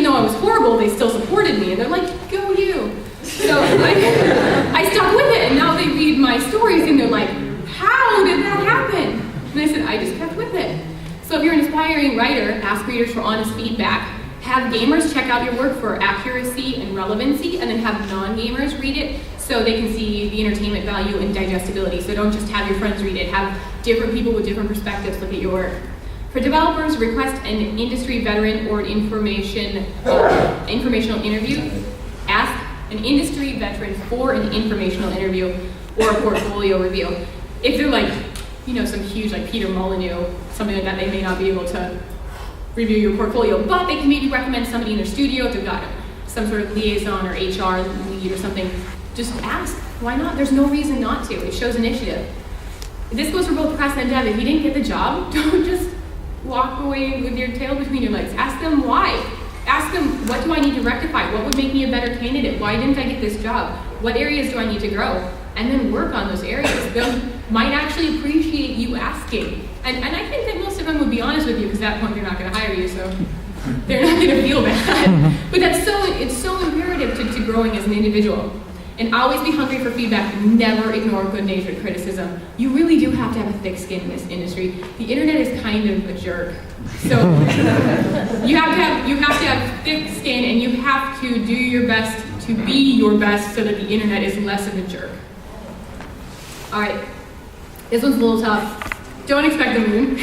though I was horrible, they still supported me, and they're like, go you. So I stuck with it, and now they read my stories, and they're like, how did that happen? And I said, I just kept with it. So if you're an aspiring writer, ask readers for honest feedback. Have gamers check out your work for accuracy and relevancy, and then have non-gamers read it so they can see the entertainment value and digestibility. So don't just have your friends read it, have different people with different perspectives look at your work. For developers, request an industry veteran or an informational interview. Ask an industry veteran for an informational interview or a portfolio review. If they're like, some huge like Peter Molyneux, something like that, they may not be able to review your portfolio, but they can maybe recommend somebody in their studio if they've got some sort of liaison or HR lead or something. Just ask. Why not? There's no reason not to. It shows initiative. This goes for both press and dev. If you didn't get the job, don't just walk away with your tail between your legs. Ask them why. Ask them, what do I need to rectify? What would make me a better candidate? Why didn't I get this job? What areas do I need to grow? And then work on those areas. They might actually appreciate you asking. And I think that most of them would be honest with you, because at that point they're not going to hire you, so they're not going to feel bad. But it's so imperative to growing as an individual. And always be hungry for feedback. Never ignore good-natured criticism. You really do have to have a thick skin in this industry. The internet is kind of a jerk. So you have to have thick skin, and you have to do your best to be your best so that the internet is less of a jerk. All right, this one's a little tough. Don't expect the moon.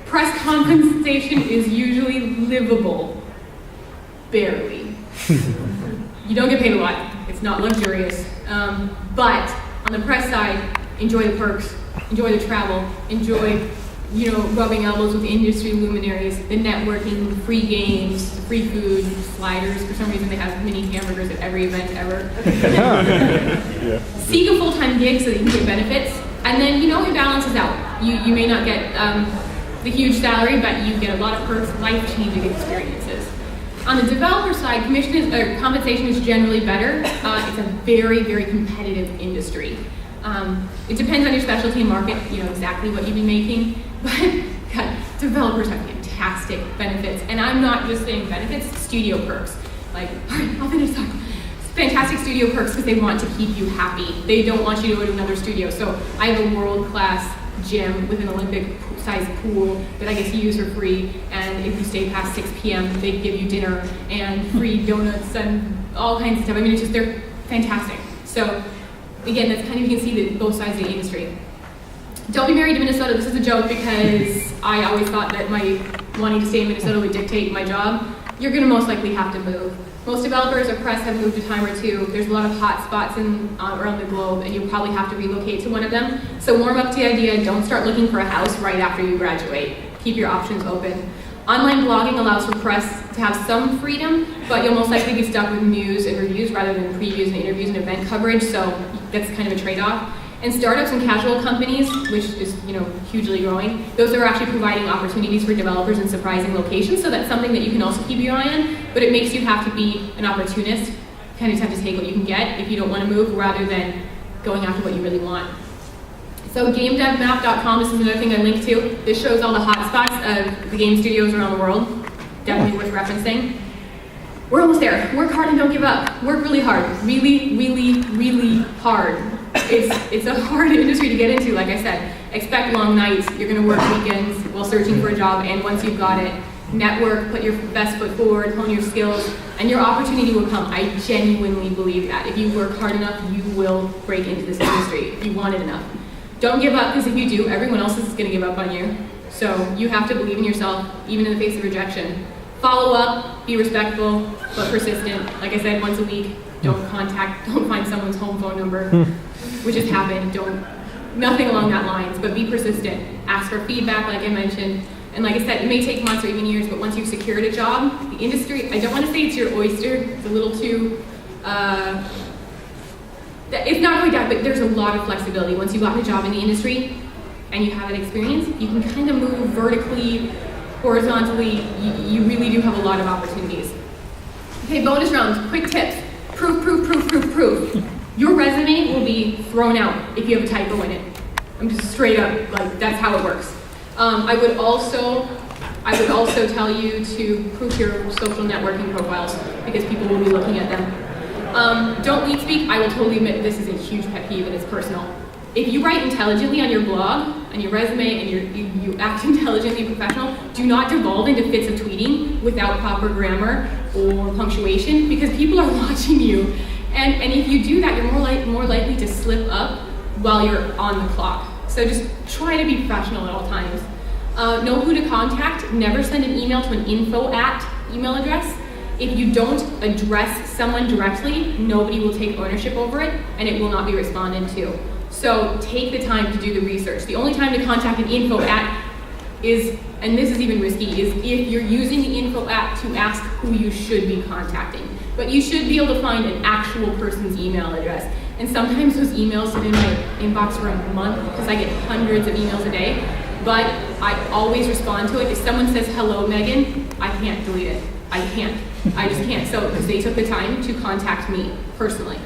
Press compensation is usually livable. Barely. You don't get paid a lot. It's not luxurious. But on the press side, enjoy the perks, enjoy the travel, enjoy, rubbing elbows with industry luminaries, the networking, the free games, the free food, sliders. For some reason, they have mini hamburgers at every event ever. Yeah. Seek a full-time gig so that you can get benefits. And then, it balances out. You may not get the huge salary, but you get a lot of perks, life-changing experiences. On the developer side, compensation is generally better. It's a very, very competitive industry. It depends on your specialty and market, exactly what you'd be making. But God, developers have fantastic benefits. And I'm not just saying benefits, studio perks. All right, I'll finish talking. Fantastic studio perks because they want to keep you happy. They don't want you to go to another studio. So I have a world-class gym with an Olympic-sized pool that I get to use for free. And if you stay past 6 p.m., they give you dinner and free donuts and all kinds of stuff. They're fantastic. So again, that's kind of, you can see both sides of the industry. Don't be married to Minnesota. This is a joke because I always thought that my wanting to stay in Minnesota would dictate my job. You're going to most likely have to move. Most developers or press have moved a time or two. There's a lot of hot spots around the globe, and you'll probably have to relocate to one of them. So warm up to the idea. Don't start looking for a house right after you graduate. Keep your options open. Online blogging allows for press to have some freedom, but you'll most likely be stuck with news and reviews rather than previews and interviews and event coverage, so that's kind of a trade-off. And startups and casual companies, which is hugely growing, those are actually providing opportunities for developers in surprising locations, so that's something that you can also keep your eye on, but it makes you have to be an opportunist, kind of have to take what you can get if you don't want to move, rather than going after what you really want. So gamedevmap.com, this is another thing I linked to. This shows all the hotspots of the game studios around the world. Definitely worth referencing. We're almost there. Work hard and don't give up. Work really hard. Really, really, really hard. It's a hard industry to get into, like I said. Expect long nights. You're going to work weekends while searching for a job, and once you've got it, network, put your best foot forward, hone your skills, and your opportunity will come. I genuinely believe that. If you work hard enough, you will break into this industry if you want it enough. Don't give up, because if you do, everyone else is going to give up on you. So you have to believe in yourself, even in the face of rejection. Follow up, be respectful, but persistent. Like I said, once a week, don't find someone's home phone number, which has happened. Nothing along that lines, but be persistent. Ask for feedback, like I mentioned. And like I said, it may take months or even years, but once you've secured a job, the industry, I don't want to say it's your oyster, it's a little too, it's not quite that, but there's a lot of flexibility. Once you've gotten a job in the industry and you have an experience, you can kind of move vertically, horizontally. You really do have a lot of opportunities. Okay, bonus rounds, quick tips. Proof. Your resume will be thrown out if you have a typo in it. I'm just straight up, that's how it works. I would also I would also tell you to proof your social networking profiles because people will be looking at them. Don't lead speak. I will totally admit this is a huge pet peeve and it's personal. If you write intelligently on your blog, on your resume, and you act intelligently and professional, do not devolve into fits of tweeting without proper grammar or punctuation because people are watching you. And if you do that, you're more likely to slip up while you're on the clock. So just try to be professional at all times. Know who to contact. Never send an email to an info@ email address. If you don't address someone directly, nobody will take ownership over it and it will not be responded to. So take the time to do the research. The only time to contact an info@ is, and this is even risky, is if you're using the info@ to ask who you should be contacting. But you should be able to find an actual person's email address. And sometimes those emails sit in my inbox for a month because I get hundreds of emails a day. But I always respond to it. If someone says, "Hello, Megan," I can't delete it. I can't. I just can't. So because they took the time to contact me personally.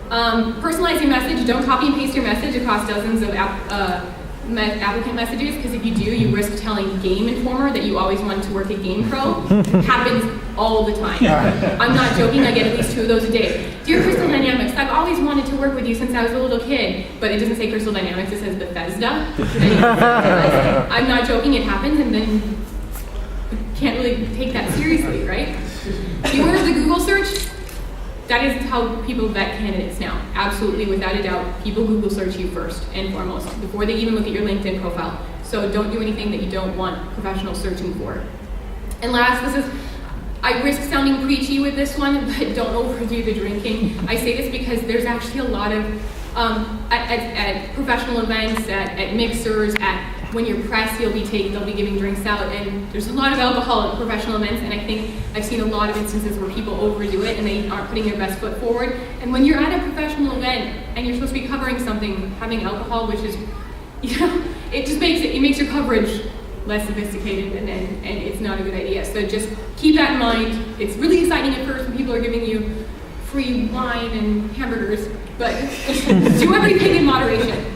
Personalize your message. Don't copy and paste your message across dozens of applicant messages, because if you do, you risk telling Game Informer that you always wanted to work at GamePro. Happens all the time. I'm not joking, I get at least 2 of those a day. Dear Crystal Dynamics, I've always wanted to work with you since I was a little kid, but it doesn't say Crystal Dynamics, it says Bethesda. I'm not joking, it happens, and then you can't really take that seriously, right? Viewers of the Google search, that is how people vet candidates now. Absolutely, without a doubt, people Google search you first and foremost, before they even look at your LinkedIn profile. So don't do anything that you don't want professionals searching for. And last, I risk sounding preachy with this one, but don't overdo the drinking. I say this because there's actually a lot of, at professional events, at mixers, when you're pressed, they'll be giving drinks out, and there's a lot of alcohol at professional events, and I think I've seen a lot of instances where people overdo it and they aren't putting their best foot forward. And when you're at a professional event and you're supposed to be covering something, having alcohol, which is, it just makes your coverage less sophisticated, and it's not a good idea. So just keep that in mind. It's really exciting at first when people are giving you free wine and hamburgers, but do everything in moderation.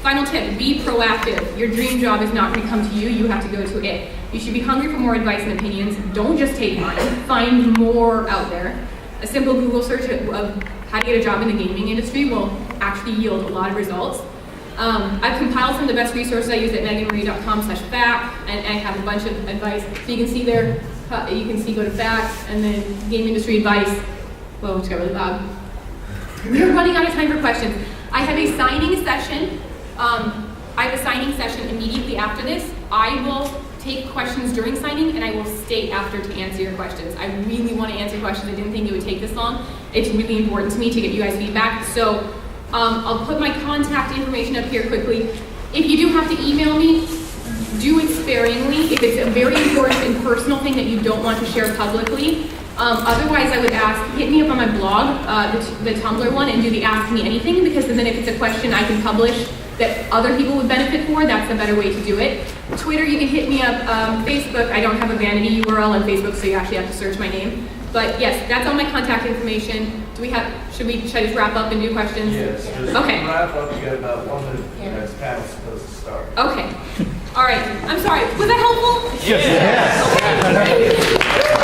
Final tip, be proactive. Your dream job is not going to come to you, you have to go to it. You should be hungry for more advice and opinions. Don't just take mine, find more out there. A simple Google search of how to get a job in the gaming industry will actually yield a lot of results. I've compiled some of the best resources I use at meaganmarie.com/back, and I have a bunch of advice. So you can see there, go to back, and then game industry advice. Whoa, it's got really loud. We're running out of time for questions. I have a signing session. Immediately after this. I will take questions during signing, and I will stay after to answer your questions. I really want to answer questions. I didn't think it would take this long. It's really important to me to get you guys feedback. So I'll put my contact information up here quickly. If you do have to email me, do it sparingly. If it's a very important and personal thing that you don't want to share publicly. Otherwise, I would ask, hit me up on my blog, the Tumblr one, and do the Ask Me Anything, because then if it's a question I can publish that other people would benefit for, that's a better way to do it. Twitter, you can hit me up. Facebook, I don't have a vanity URL on Facebook, so you actually have to search my name. But yes, that's all my contact information. Should I just wrap up and do questions? Yes. Okay. Wrap up, you got about 1 minute. The next panel's supposed to start. Okay. All right. I'm sorry. Was that helpful? Yes. Okay.